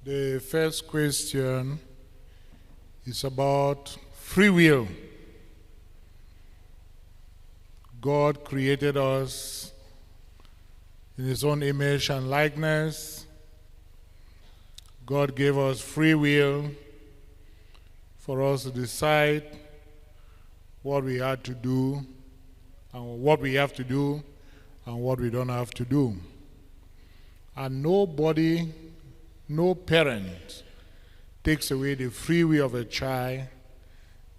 The first question is about free will. God created us in His own image and likeness. God gave us free will for us to decide what we had to do and what we have to do and what we don't have to do. And nobody, no parent takes away the free will of a child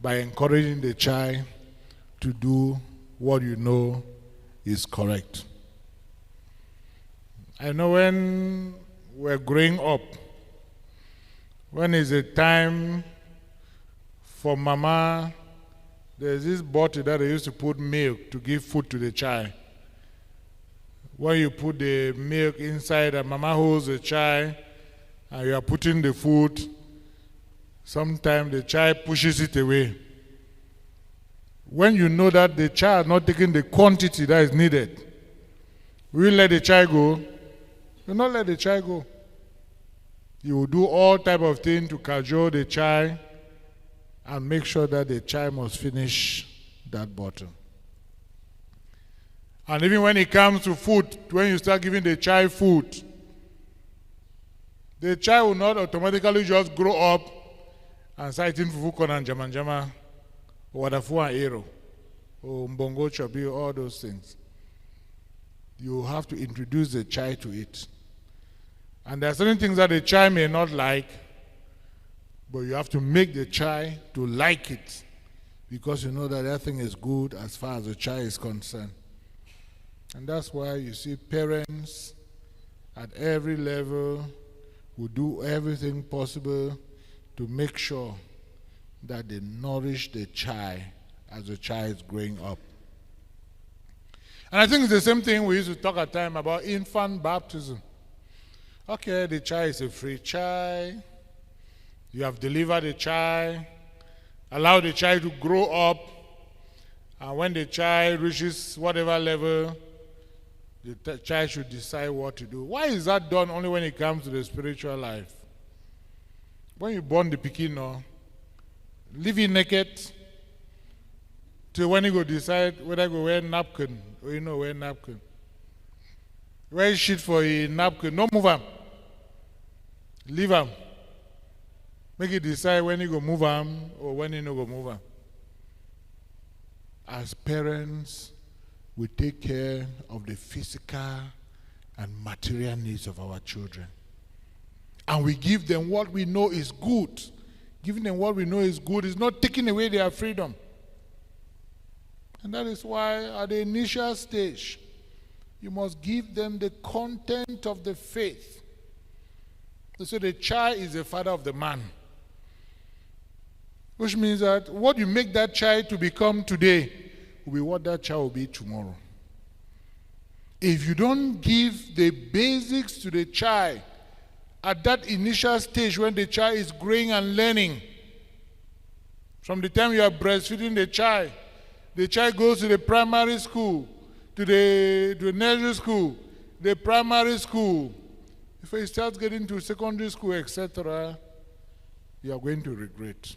by encouraging the child to do what you know is correct. I know when we're growing up, when it's a time for mama, there's this bottle that they used to put milk to give food to the child. When you put the milk inside and mama holds the child and you are putting the food, sometimes the child pushes it away. When you know that the child is not taking the quantity that is needed, will you let the child go? You will not let the child go. You will do all type of things to cajole the child and make sure that the child must finish that bottle. And even when it comes to food, when you start giving the child food, the child will not automatically just grow up and start eating fufu corn and jama, or wadafu and ero, or mbongo chobi, all those things. You have to introduce the child to it. And there are certain things that the child may not like, but you have to make the child to like it, because you know that that thing is good as far as the child is concerned. And that's why you see parents at every level who do everything possible to make sure that they nourish the child as the child is growing up. And I think it's the same thing we used to talk at times about infant baptism. Okay, the child is a free child. You have delivered the child. Allow the child to grow up. And when the child reaches whatever level, the child should decide what to do. Why is that done only when it comes to the spiritual life? When you born the pikin, no, leave it naked till when you go decide whether you go wear napkin or you know wear napkin. Wear shit for a napkin. No move am. Leave am. Make it decide when you go move am or when you no go move am. As parents, we take care of the physical and material needs of our children. And we give them what we know is good. Giving them what we know is good is not taking away their freedom. And that is why at the initial stage, you must give them the content of the faith. So the child is the father of the man. Which means that what you make that child to become today will be what that child will be tomorrow. If you don't give the basics to the child at that initial stage when the child is growing and learning, from the time you are breastfeeding the child goes to the primary school, to the nursery school, the primary school. If he starts getting to secondary school, etc., you are going to regret.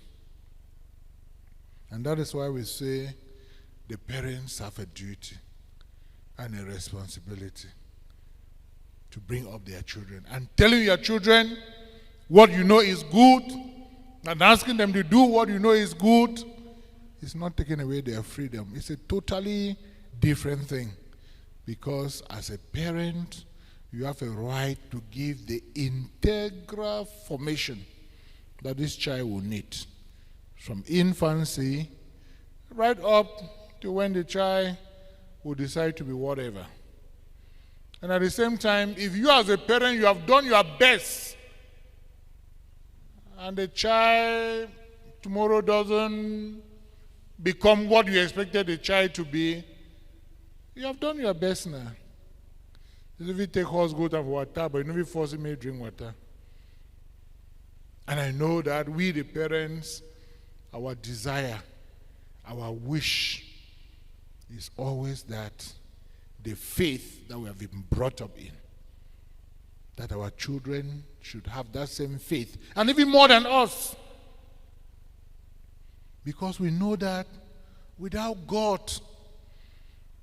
And that is why we say the parents have a duty and a responsibility to bring up their children. And telling your children what you know is good and asking them to do what you know is good is not taking away their freedom. It's a totally different thing, because as a parent, you have a right to give the integral formation that this child will need, from infancy right up to when the child will decide to be whatever. And at the same time, if you as a parent, you have done your best, and the child tomorrow doesn't become what you expected the child to be, you have done your best now. If you take horse, goat, and water, but you never force me to drink water. And I know that we, the parents, our desire, our wish is always that the faith that we have been brought up in that our children should have that same faith, and even more than us. Because we know that without God,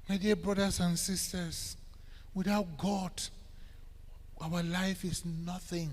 my dear brothers and sisters, without God, our life is nothing.